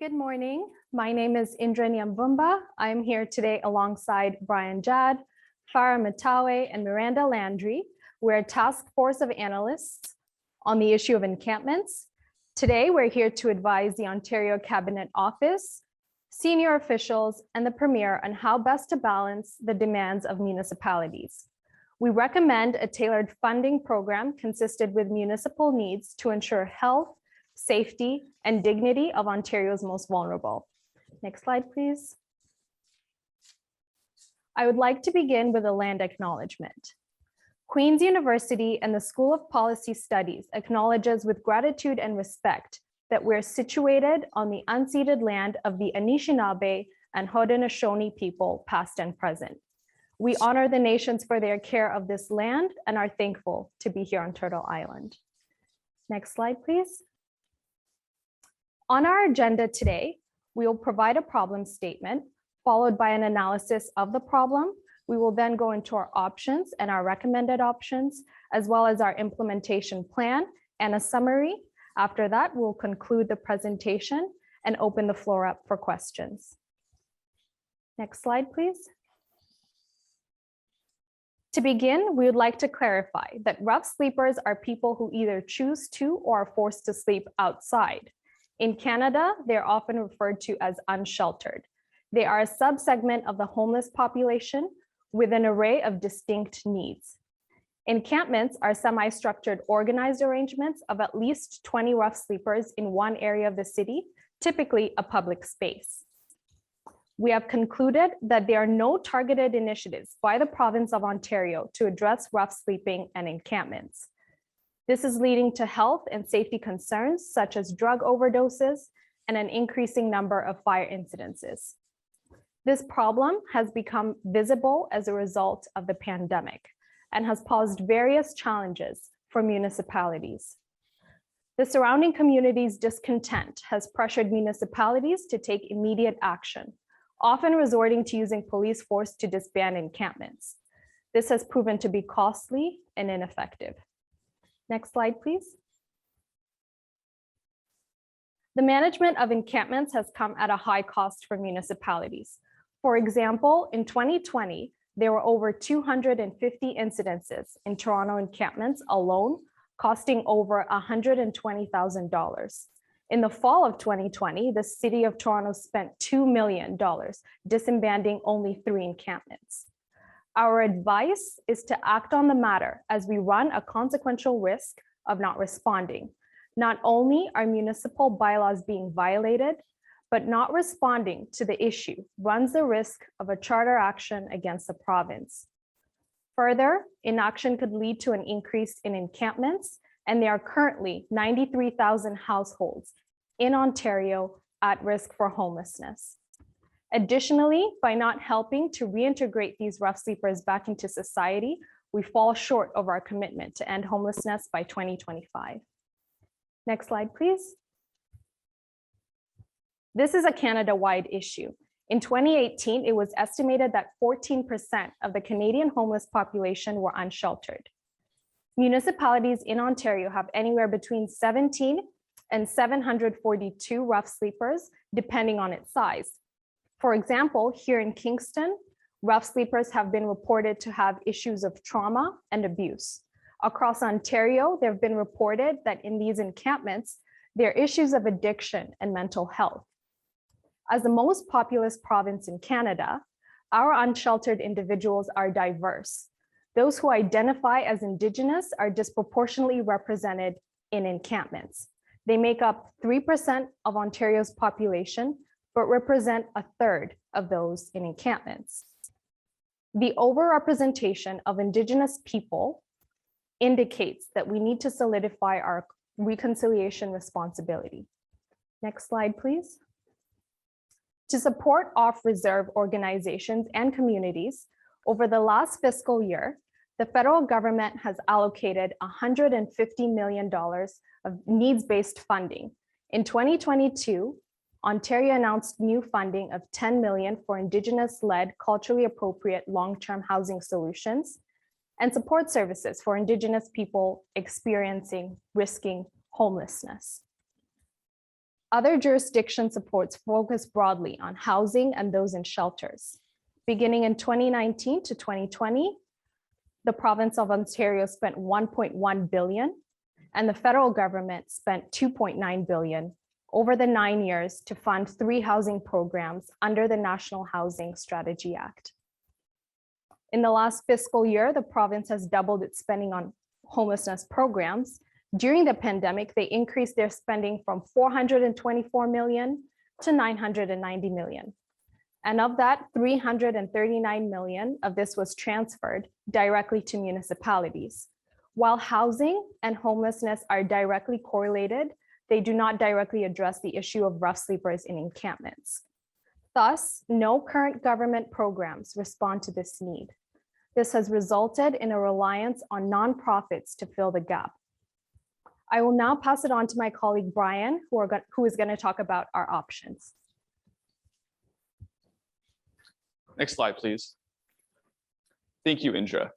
Good morning. My name is Indra Nyambumba. I'm here today alongside Brian Jad, Farah Matawe, and Miranda Landry. We're a task force of analysts on the issue of encampments. Today, we're here to advise the Ontario Cabinet Office, senior officials, and the Premier on how best to balance the demands of municipalities. We recommend a tailored funding program consistent with municipal needs to ensure health, safety, and dignity of Ontario's most vulnerable. Next slide, please. I would like to begin with a land acknowledgement. Queen's University and the School of Policy Studies acknowledges with gratitude and respect that we're situated on the unceded land of the Anishinaabe and Haudenosaunee people, past and present. We honor the nations for their care of this land and are thankful to be here on Turtle Island. Next slide, please. On our agenda today, we will provide a problem statement followed by an analysis of the problem. We will then go into our options and our recommended options, as well as our implementation plan and a summary. After that, we'll conclude the presentation and open the floor up for questions. Next slide, please. To begin, we would like to clarify that rough sleepers are people who either choose to or are forced to sleep outside. In Canada, they're often referred to as unsheltered. They are a subsegment of the homeless population with an array of distinct needs. Encampments are semi-structured organized arrangements of at least 20 rough sleepers in one area of the city, typically a public space. We have concluded that there are no targeted initiatives by the province of Ontario to address rough sleeping and encampments. This is leading to health and safety concerns such as drug overdoses and an increasing number of fire incidences. This problem has become visible as a result of the pandemic and has posed various challenges for municipalities. The surrounding community's discontent has pressured municipalities to take immediate action, often resorting to using police force to disband encampments. This has proven to be costly and ineffective. Next slide, please. The management of encampments has come at a high cost for municipalities. For example, in 2020, there were over 250 incidences in Toronto encampments alone, costing over $120,000. In the fall of 2020, the City of Toronto spent $2 million disbanding only 3 encampments. Our advice is to act on the matter as we run a consequential risk of not responding. Not only are municipal bylaws being violated, but not responding to the issue runs the risk of a charter action against the province. Further, inaction could lead to an increase in encampments, and there are currently 93,000 households in Ontario at risk for homelessness. Additionally, by not helping to reintegrate these rough sleepers back into society, we fall short of our commitment to end homelessness by 2025. Next slide, please. This is a Canada-wide issue. In 2018, it was estimated that 14% of the Canadian homeless population were unsheltered. Municipalities in Ontario have anywhere between 17 and 742 rough sleepers, depending on its size. For example, here in Kingston, rough sleepers have been reported to have issues of trauma and abuse. Across Ontario, there have been reported that in these encampments, there are issues of addiction and mental health. As the most populous province in Canada, our unsheltered individuals are diverse. Those who identify as Indigenous are disproportionately represented in encampments. They make up 3% of Ontario's population, but represent 1/3 of those in encampments. The overrepresentation of Indigenous people indicates that we need to solidify our reconciliation responsibility. Next slide, please. To support off-reserve organizations and communities, over the last fiscal year, the federal government has allocated $150 million of needs-based funding. In 2022, Ontario announced new funding of $10 million for Indigenous-led, culturally appropriate long-term housing solutions and support services for Indigenous people experiencing risking homelessness. Other jurisdiction supports focus broadly on housing and those in shelters. Beginning in 2019 to 2020, the province of Ontario spent 1.1 billion and the federal government spent 2.9 billion over the 9 years to fund 3 housing programs under the National Housing Strategy Act. In the last fiscal year, the province has doubled its spending on homelessness programs. During the pandemic, they increased their spending from 424 million to 990 million. And of that, 339 million of this was transferred directly to municipalities. While housing and homelessness are directly correlated, they do not directly address the issue of rough sleepers in encampments. Thus, no current government programs respond to this need. This has resulted in a reliance on nonprofits to fill the gap. I will now pass it on to my colleague, Brian, who is going to talk about our options. Next slide, please. Thank you, Indra.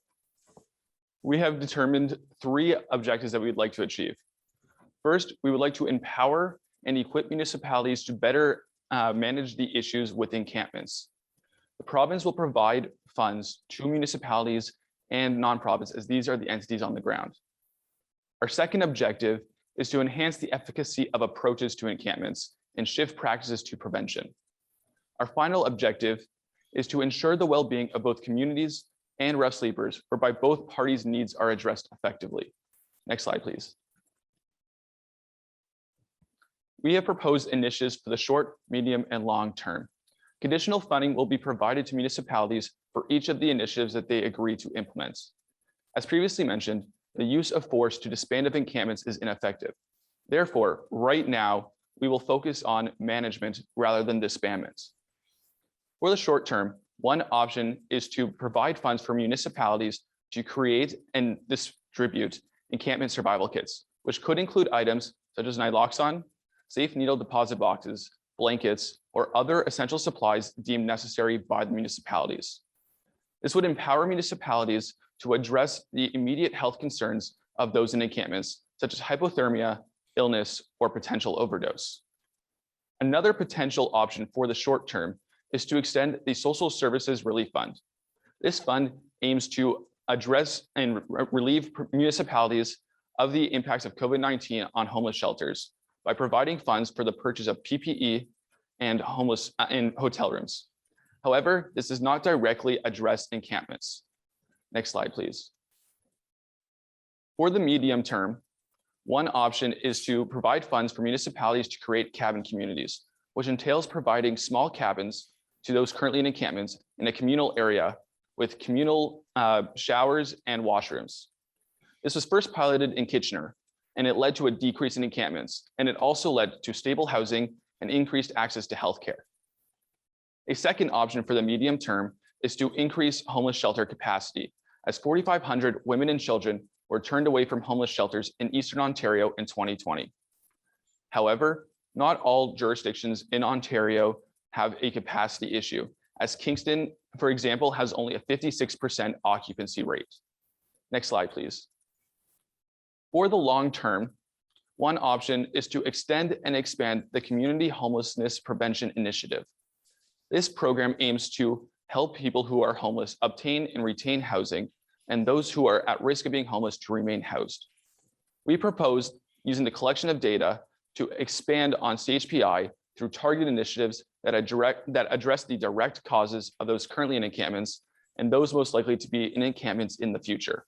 We have determined 3 objectives that we'd like to achieve. First, we would like to empower and equip municipalities to better manage the issues with encampments. The province will provide funds to municipalities and nonprofits, as these are the entities on the ground. Our second objective is to enhance the efficacy of approaches to encampments and shift practices to prevention. Our final objective is to ensure the well-being of both communities and rough sleepers, whereby both parties' needs are addressed effectively. Next slide, please. We have proposed initiatives for the short, medium, and long term. Conditional funding will be provided to municipalities for each of the initiatives that they agree to implement. As previously mentioned, the use of force to disband of encampments is ineffective. Therefore, right now, we will focus on management rather than disbandment. For the short term, one option is to provide funds for municipalities to create and distribute encampment survival kits, which could include items such as naloxone, safe needle deposit boxes, blankets, or other essential supplies deemed necessary by the municipalities. This would empower municipalities to address the immediate health concerns of those in encampments, such as hypothermia, illness, or potential overdose. Another potential option for the short term is to extend the Social Services Relief Fund. This fund aims to address and relieve municipalities of the impacts of COVID-19 on homeless shelters by providing funds for the purchase of PPE and hotel rooms. However, this does not directly address encampments. Next slide, please. For the medium term, one option is to provide funds for municipalities to create cabin communities, which entails providing small cabins to those currently in encampments in a communal area with communal showers and washrooms. This was first piloted in Kitchener, and it led to a decrease in encampments, and it also led to stable housing and increased access to healthcare. A second option for the medium term is to increase homeless shelter capacity, as 4,500 women and children were turned away from homeless shelters in Eastern Ontario in 2020. However, not all jurisdictions in Ontario have a capacity issue, as Kingston, for example, has only a 56% occupancy rate. Next slide, please. For the long term, one option is to extend and expand the Community Homelessness Prevention Initiative. This program aims to help people who are homeless obtain and retain housing, and those who are at risk of being homeless to remain housed. We proposed using the collection of data to expand on CHPI through targeted initiatives that address the direct causes of those currently in encampments and those most likely to be in encampments in the future.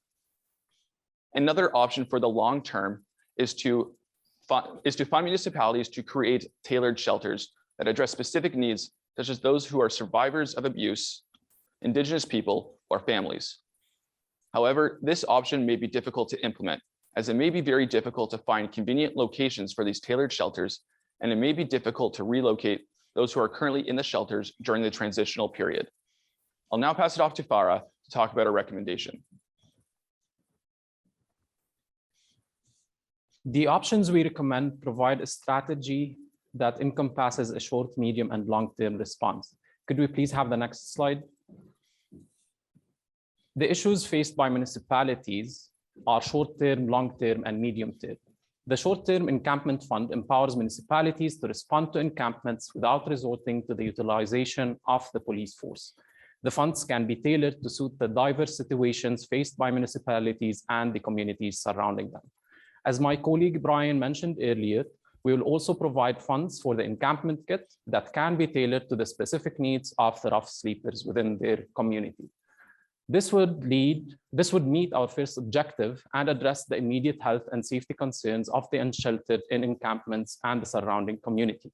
Another option for the long term is to fund municipalities to create tailored shelters that address specific needs, such as those who are survivors of abuse, Indigenous people, or families. However, this option may be difficult to implement, as it may be very difficult to find convenient locations for these tailored shelters, and it may be difficult to relocate those who are currently in the shelters during the transitional period. I'll now pass it off to Farah to talk about our recommendation. The options we recommend provide a strategy that encompasses a short, medium, and long-term response. Could we please have the next slide? The issues faced by municipalities are short-term, long-term, and medium-term. The short-term encampment fund empowers municipalities to respond to encampments without resorting to the utilization of the police force. The funds can be tailored to suit the diverse situations faced by municipalities and the communities surrounding them. As my colleague Brian mentioned earlier, we will also provide funds for the encampment kit that can be tailored to the specific needs of the rough sleepers within their community. This would meet our first objective and address the immediate health and safety concerns of the unsheltered in encampments and the surrounding community.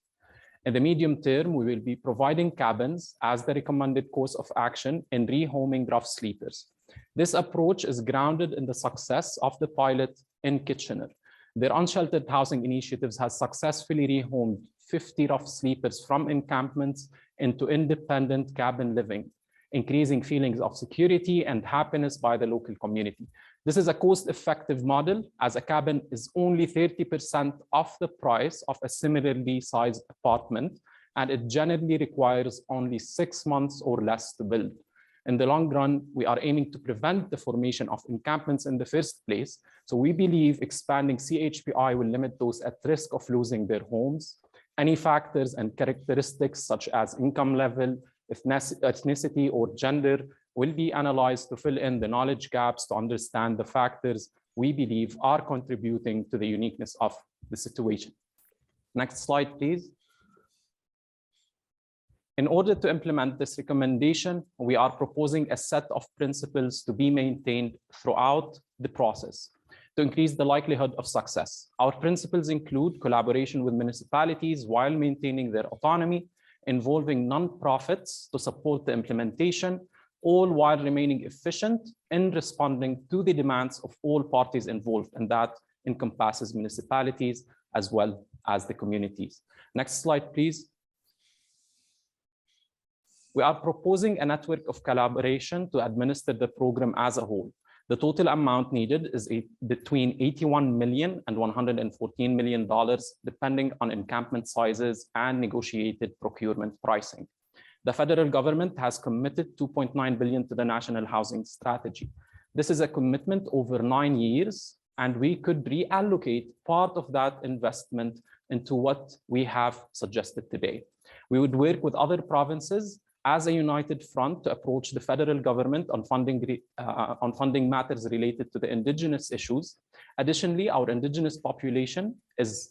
In the medium term, we will be providing cabins as the recommended course of action in rehoming rough sleepers. This approach is grounded in the success of the pilot in Kitchener. Their unsheltered housing initiatives has successfully rehomed 50 rough sleepers from encampments into independent cabin living, increasing feelings of security and happiness by the local community. This is a cost-effective model, as a cabin is only 30% of the price of a similarly sized apartment, and it generally requires only 6 months or less to build. In the long run, we are aiming to prevent the formation of encampments in the first place, so we believe expanding CHPI will limit those at risk of losing their homes. Any factors and characteristics such as income level, ethnicity, or gender will be analyzed to fill in the knowledge gaps to understand the factors we believe are contributing to the uniqueness of the situation. Next slide, please. In order to implement this recommendation, we are proposing a set of principles to be maintained throughout the process to increase the likelihood of success. Our principles include collaboration with municipalities while maintaining their autonomy, involving nonprofits to support the implementation, all while remaining efficient in responding to the demands of all parties involved, and that encompasses municipalities as well as the communities. Next slide, please. We are proposing a network of collaboration to administer the program as a whole. The total amount needed is between $81 million and $114 million, depending on encampment sizes and negotiated procurement pricing. The federal government has committed $2.9 billion to the National Housing Strategy. This is a commitment over 9 years, and we could reallocate part of that investment into what we have suggested today. We would work with other provinces as a united front to approach the federal government on funding matters related to the indigenous issues. Additionally, our indigenous population is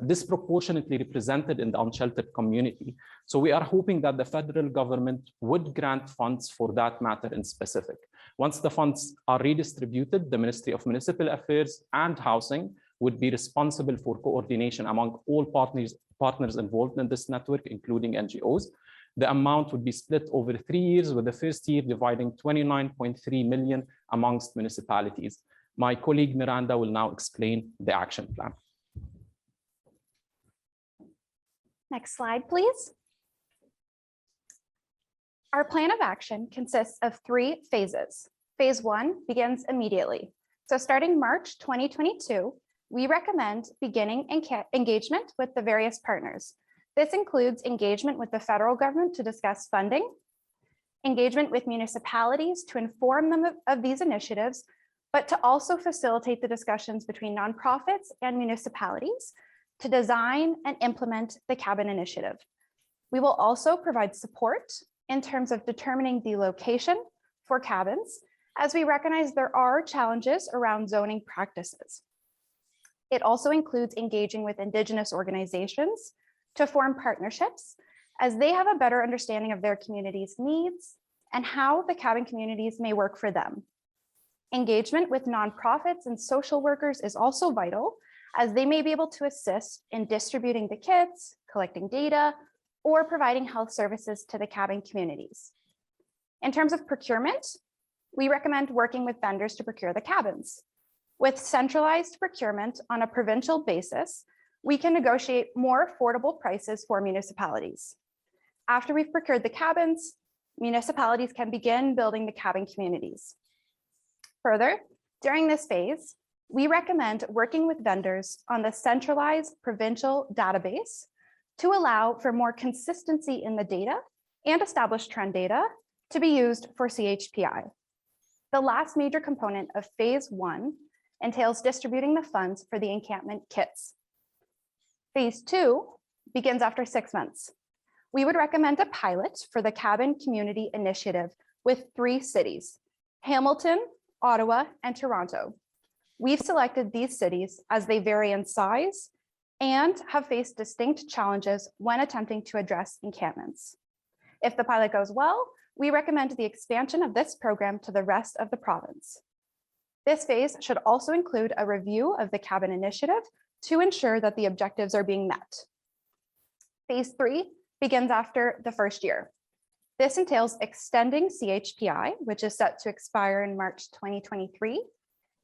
disproportionately represented in the unsheltered community. So we are hoping that the federal government would grant funds for that matter in specific. Once the funds are redistributed, the Ministry of Municipal Affairs and Housing would be responsible for coordination among all partners involved in this network, including NGOs. The amount would be split over 3 years, with the first year dividing $29.3 million amongst municipalities. My colleague Miranda will now explain the action plan. Next slide, please. Our plan of action consists of 3 phases. Phase 1 begins immediately. So starting March 2022, we recommend beginning engagement with the various partners. This includes engagement with the federal government to discuss funding, engagement with municipalities to inform them of these initiatives, but to also facilitate the discussions between nonprofits and municipalities to design and implement the cabin initiative. We will also provide support in terms of determining the location for cabins, as we recognize there are challenges around zoning practices. It also includes engaging with Indigenous organizations to form partnerships, as they have a better understanding of their community's needs and how the cabin communities may work for them. Engagement with nonprofits and social workers is also vital, as they may be able to assist in distributing the kits, collecting data, or providing health services to the cabin communities. In terms of procurement, we recommend working with vendors to procure the cabins. With centralized procurement on a provincial basis, we can negotiate more affordable prices for municipalities. After we've procured the cabins, municipalities can begin building the cabin communities. Further, during this phase, we recommend working with vendors on the centralized provincial database to allow for more consistency in the data and establish trend data to be used for CHPI. The last major component of phase 1 entails distributing the funds for the encampment kits. Phase 2 begins after 6 months. We would recommend a pilot for the Cabin Community Initiative with 3 cities, Hamilton, Ottawa, and Toronto. We've selected these cities as they vary in size and have faced distinct challenges when attempting to address encampments. If the pilot goes well, we recommend the expansion of this program to the rest of the province. This phase should also include a review of the Cabin Initiative to ensure that the objectives are being met. Phase 3 begins after the first year. This entails extending CHPI, which is set to expire in March 2023,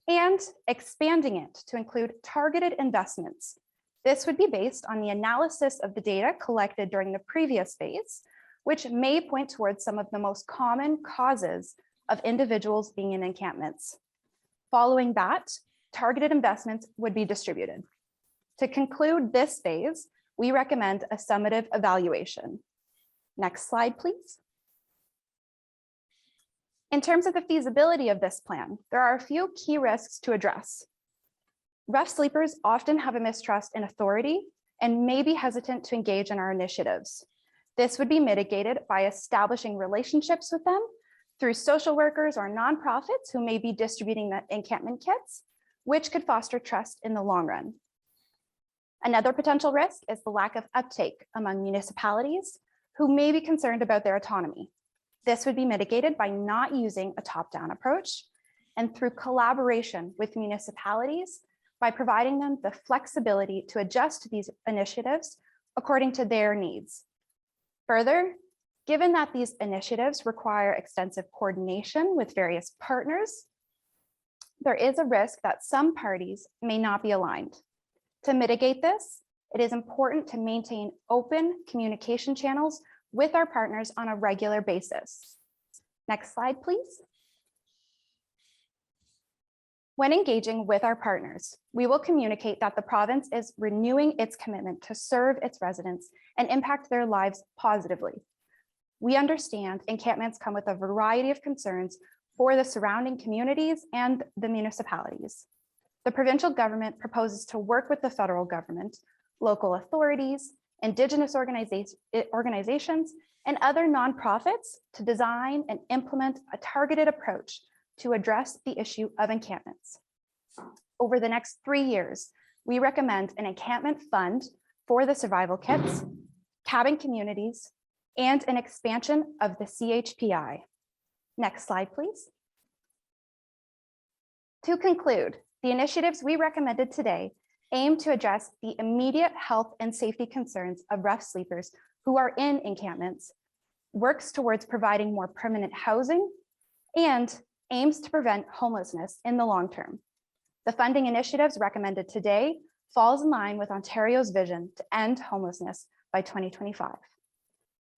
and expanding it to include targeted investments. This would be based on the analysis of the data collected during the previous phase, which may point towards some of the most common causes of individuals being in encampments. Following that, targeted investments would be distributed. To conclude this phase, we recommend a summative evaluation. Next slide, please. In terms of the feasibility of this plan, there are a few key risks to address. Rough sleepers often have a mistrust in authority and may be hesitant to engage in our initiatives. This would be mitigated by establishing relationships with them through social workers or nonprofits who may be distributing the encampment kits, which could foster trust in the long run. Another potential risk is the lack of uptake among municipalities who may be concerned about their autonomy. This would be mitigated by not using a top-down approach and through collaboration with municipalities by providing them the flexibility to adjust to these initiatives according to their needs. Further, given that these initiatives require extensive coordination with various partners, there is a risk that some parties may not be aligned. To mitigate this, it is important to maintain open communication channels with our partners on a regular basis. Next slide, please. When engaging with our partners, we will communicate that the province is renewing its commitment to serve its residents and impact their lives positively. We understand encampments come with a variety of concerns for the surrounding communities and the municipalities. The provincial government proposes to work with the federal government, local authorities, Indigenous organizations, and other nonprofits to design and implement a targeted approach to address the issue of encampments. Over the next 3 years, we recommend an encampment fund for the survival kits, cabin communities, and an expansion of the CHPI. Next slide, please. To conclude, the initiatives we recommended today aim to address the immediate health and safety concerns of rough sleepers who are in encampments, works towards providing more permanent housing, and aims to prevent homelessness in the long term. The funding initiatives recommended today falls in line with Ontario's vision to end homelessness by 2025.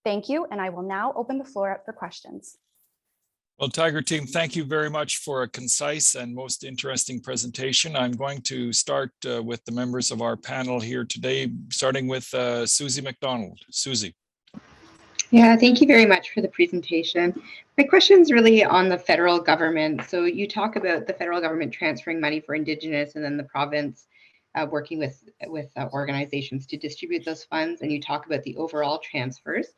Thank you, and I will now open the floor up for questions. Well, Tiger Team, thank you very much for a concise and most interesting presentation. I'm going to start with the members of our panel here today, starting with Susie McDonald. Susie. Yeah, thank you very much for the presentation. My question is really on the federal government. So you talk about the federal government transferring money for Indigenous and then the province working with organizations to distribute those funds, and you talk about the overall transfers.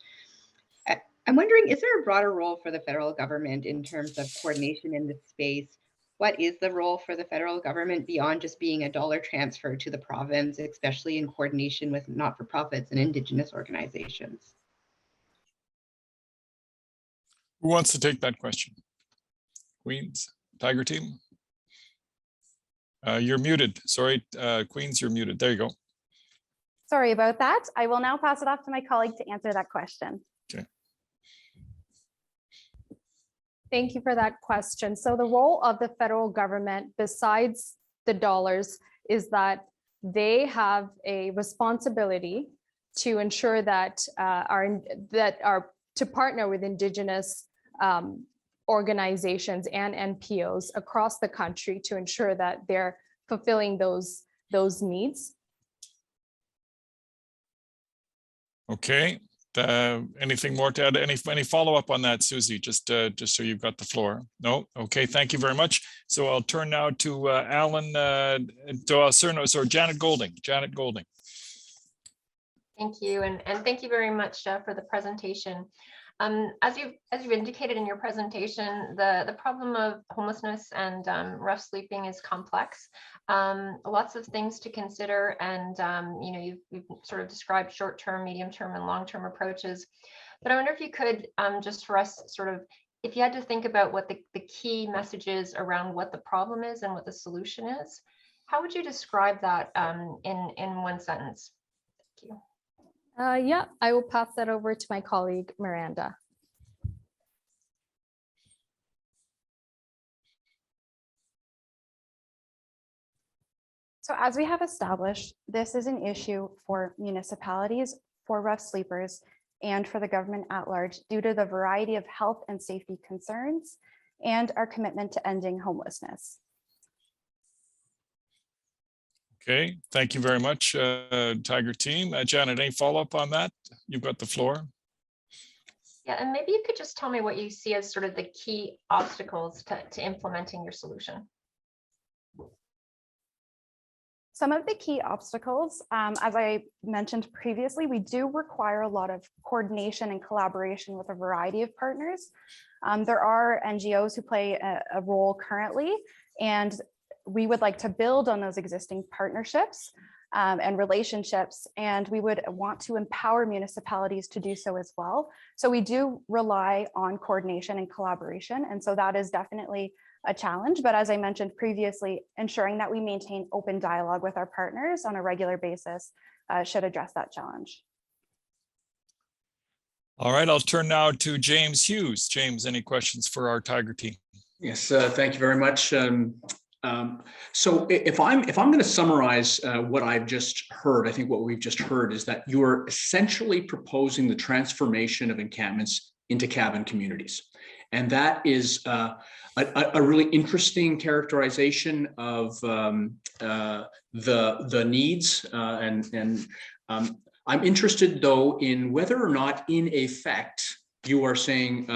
I'm wondering, is there a broader role for the federal government in terms of coordination in this space? What is the role for the federal government beyond just being a dollar transfer to the province, especially in coordination with not-for-profits and Indigenous organizations? Who wants to take that question? Queens, Tiger Team? You're muted. Sorry, Queens, you're muted. There you go. Sorry about that. I will now pass it off to my colleague to answer that question. Okay. Thank you for that question. So the role of the federal government, besides the dollars, is that they have a responsibility to ensure that to partner with Indigenous organizations and NPOs across the country to ensure that they're fulfilling those needs. Okay, Anything more to add? Any follow-up on that, Susie? Just so you've got the floor. No? Okay, thank you very much. So I'll turn now to Alan, sorry, Janet Golding. Janet Golding. Thank you, and thank you very much for the presentation. As you've indicated in your presentation, the problem of homelessness and rough sleeping is complex. Lots of things to consider, and you know, you've sort of described short-term, medium-term, and long-term approaches. But I wonder if you could just for us sort of, if you had to think about what the key messages around what the problem is and what the solution is, how would you describe that in one sentence? Thank you. Yeah, I will pass that over to my colleague, Miranda. So as we have established, this is an issue for municipalities, for rough sleepers, and for the government at large due to the variety of health and safety concerns and our commitment to ending homelessness. Okay, thank you very much, Tiger team. Janet, any follow-up on that? You've got the floor. Yeah, and maybe you could just tell me what you see as sort of the key obstacles to implementing your solution. Some of the key obstacles, as I mentioned previously, we do require a lot of coordination and collaboration with a variety of partners. There are NGOs who play a role currently, and we would like to build on those existing partnerships and relationships, and we would want to empower municipalities to do so as well. So we do rely on coordination and collaboration, and so that is definitely a challenge. But as I mentioned previously, ensuring that we maintain open dialogue with our partners on a regular basis should address that challenge. All right, I'll turn now to James Hughes. James, any questions for our Tiger team? Yes, thank you very much. So if I'm going to summarize what I've just heard, I think what we've just heard is that you're essentially proposing the transformation of encampments into cabin communities. And that is a really interesting characterization of the needs. I'm interested, though, in whether or not, in effect, you are saying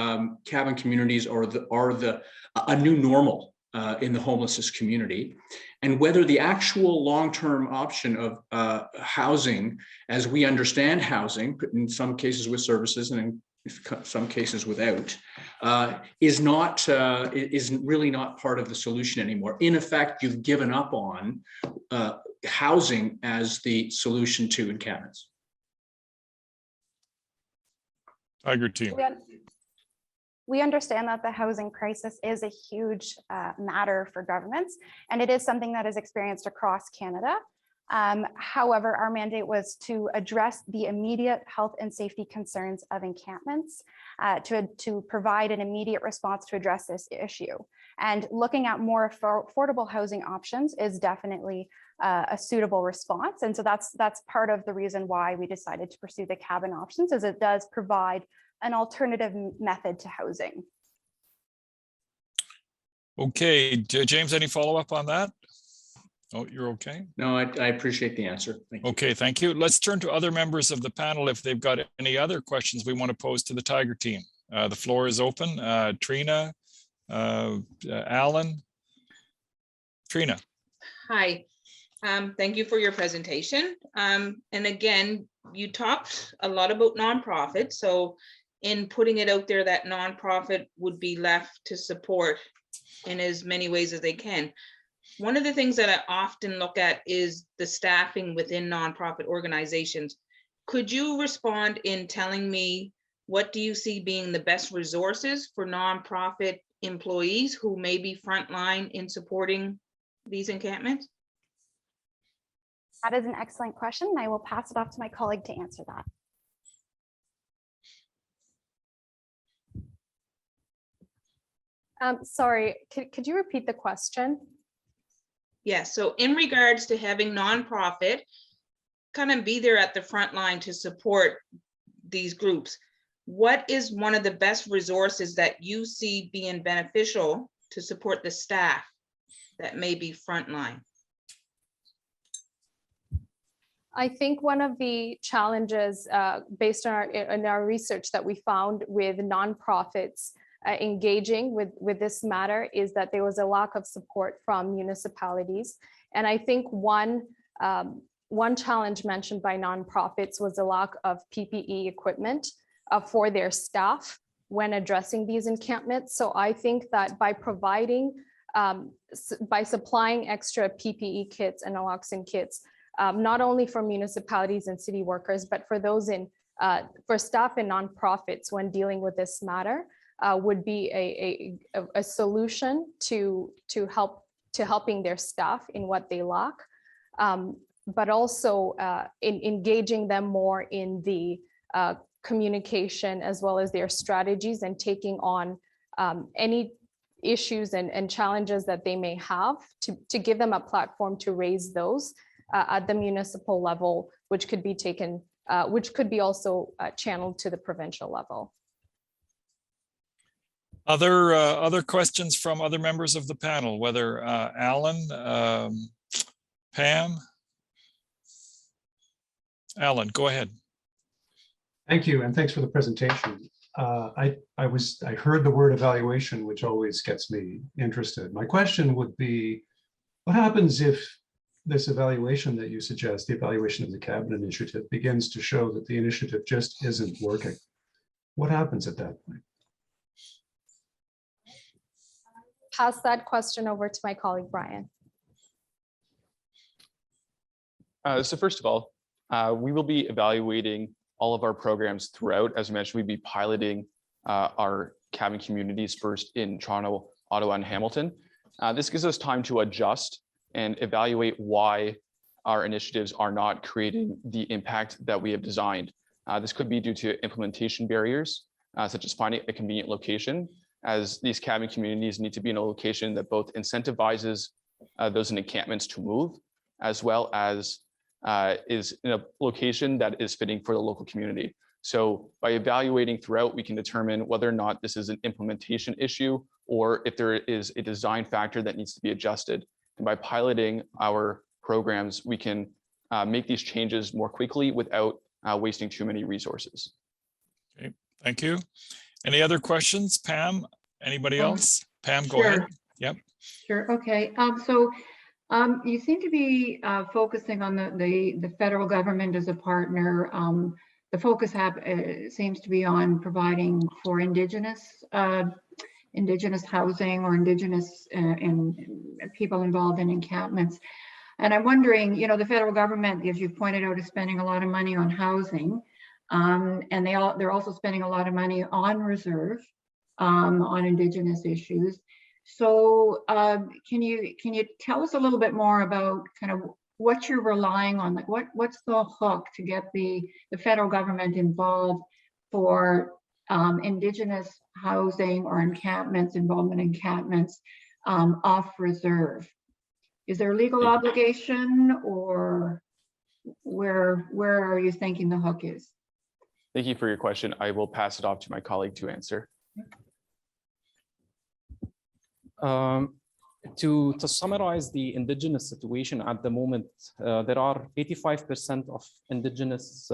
cabin communities are a new normal in the homelessness community, and whether the actual long-term option of housing, as we understand housing, in some cases with services and in some cases without, is really not part of the solution anymore. In effect, you've given up on housing as the solution to encampments. Tiger team. We understand that the housing crisis is a huge matter for governments, and it is something that is experienced across Canada. However, our mandate was to address the immediate health and safety concerns of encampments, to provide an immediate response to address this issue. And looking at more affordable housing options is definitely a suitable response. And so that's part of the reason why we decided to pursue the cabin options, as it does provide an alternative method to housing. Okay, James, any follow-up on that? Oh, you're okay. No, I appreciate the answer. Thank you. Okay, thank you. Let's turn to other members of the panel if they've got any other questions we want to pose to the Tiger team. The floor is open. Trina, Alan. Trina. Hi, thank you for your presentation. And again, you talked a lot about nonprofit. So in putting it out there that nonprofit would be left to support in as many ways as they can. One of the things that I often look at is the staffing within nonprofit organizations. Could you respond in telling me, what do you see being the best resources for nonprofit employees who may be frontline in supporting these encampments? That is an excellent question, and I will pass it off to my colleague to answer that. Sorry, could you repeat the question? Yes, so in regards to having nonprofit kind of be there at the front line to support these groups, what is one of the best resources that you see being beneficial to support the staff that may be frontline? I think one of the challenges based on our research that we found with nonprofits engaging with this matter is that there was a lack of support from municipalities. And I think one challenge mentioned by nonprofits was the lack of PPE equipment for their staff when addressing these encampments. So I think that by providing, by supplying extra PPE kits and naloxone kits, not only for municipalities and city workers, but for those for staff and nonprofits when dealing with this matter, would be a solution to helping their staff in what they lack, but also in engaging them more in the communication as well as their strategies and taking on any issues and challenges that they may have to give them a platform to raise those at the municipal level, which could be taken, which could be also channeled to the provincial level. Other questions from other members of the panel, whether Alan, Pam? Alan, go ahead. Thank you, and thanks for the presentation. I heard the word evaluation, which always gets me interested. My question would be, what happens if this evaluation that you suggest, the evaluation of the cabinet initiative, begins to show that the initiative just isn't working? What happens at that point? Pass that question over to my colleague, Brian. So first of all, we will be evaluating all of our programs throughout. As I mentioned, we'd be piloting our cabin communities first in Toronto, Ottawa, and Hamilton. This gives us time to adjust and evaluate why our initiatives are not creating the impact that we have designed. This could be due to implementation barriers, such as finding a convenient location, as these cabin communities need to be in a location that both incentivizes those in encampments to move, as well as is in a location that is fitting for the local community. So by evaluating throughout, we can determine whether or not this is an implementation issue or if there is a design factor that needs to be adjusted. And by piloting our programs, we can make these changes more quickly without wasting too many resources. Okay, thank you. Any other questions? Pam, anybody else? Pam, go ahead. Yep. Sure, okay. You seem to be focusing on the federal government as a partner. The focus seems to be on providing for Indigenous housing or Indigenous and people involved in encampments. And I'm wondering, you know, the federal government, as you've pointed out, is spending a lot of money on housing. And they're also spending a lot of money on reserve, on Indigenous issues. So can you tell us a little bit more about kind of what you're relying on? Like what's the hook to get the federal government involved for Indigenous housing or encampments, involvement in encampments off reserve? Is there a legal obligation, or where are you thinking the hook is? Thank you for your question. I will pass it off to my colleague to answer. To summarize the Indigenous situation at the moment, there are 85% of Indigenous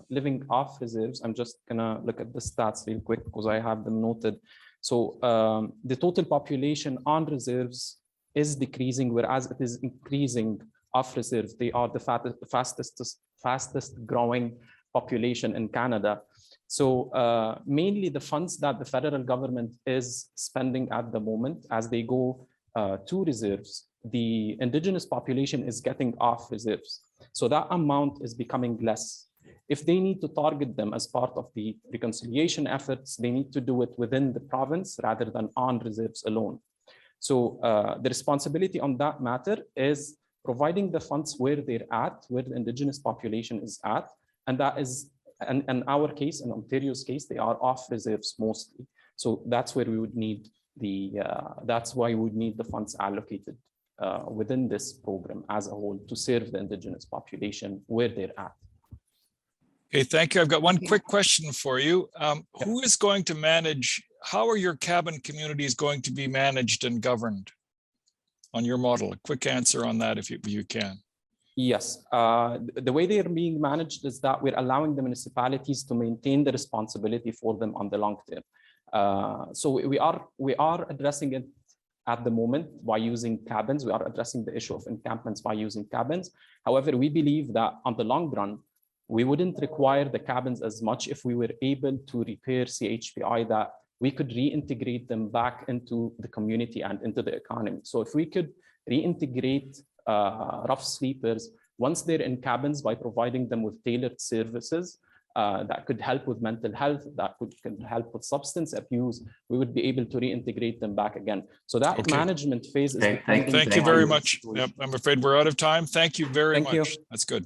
living off reserves. I'm just gonna look at the stats real quick because I have them noted. So the total population on reserves is decreasing, whereas it is increasing off reserve. They are the fastest growing population in Canada. So mainly the funds that the federal government is spending at the moment as they go to reserves, the Indigenous population is getting off reserves. So that amount is becoming less. If they need to target them as part of the reconciliation efforts, they need to do it within the province rather than on reserves alone. So the responsibility on that matter is providing the funds where they're at, where the Indigenous population is at, and that is, in our case, in Ontario's case, they are off reserves mostly. So that's where we would need that's why we would need the funds allocated within this program as a whole to serve the Indigenous population where they're at. Okay, thank you. I've got one quick question for you. Who is going to manage, how are your cabin communities going to be managed and governed on your model? A quick answer on that if you can. Yes, the way they are being managed is that we're allowing the municipalities to maintain the responsibility for them on the long term. So we are addressing it at the moment by using cabins. We are addressing the issue of encampments by using cabins. However, we believe that on the long run, we wouldn't require the cabins as much if we were able to repair CHPI, that we could reintegrate them back into the community and into the economy. So if we could reintegrate rough sleepers once they're in cabins by providing them with tailored services that could help with mental health, that can help with substance abuse, we would be able to reintegrate them back again. So that Okay. management phase is Thank you very much. Yep, I'm afraid we're out of time. Thank you very much. That's good.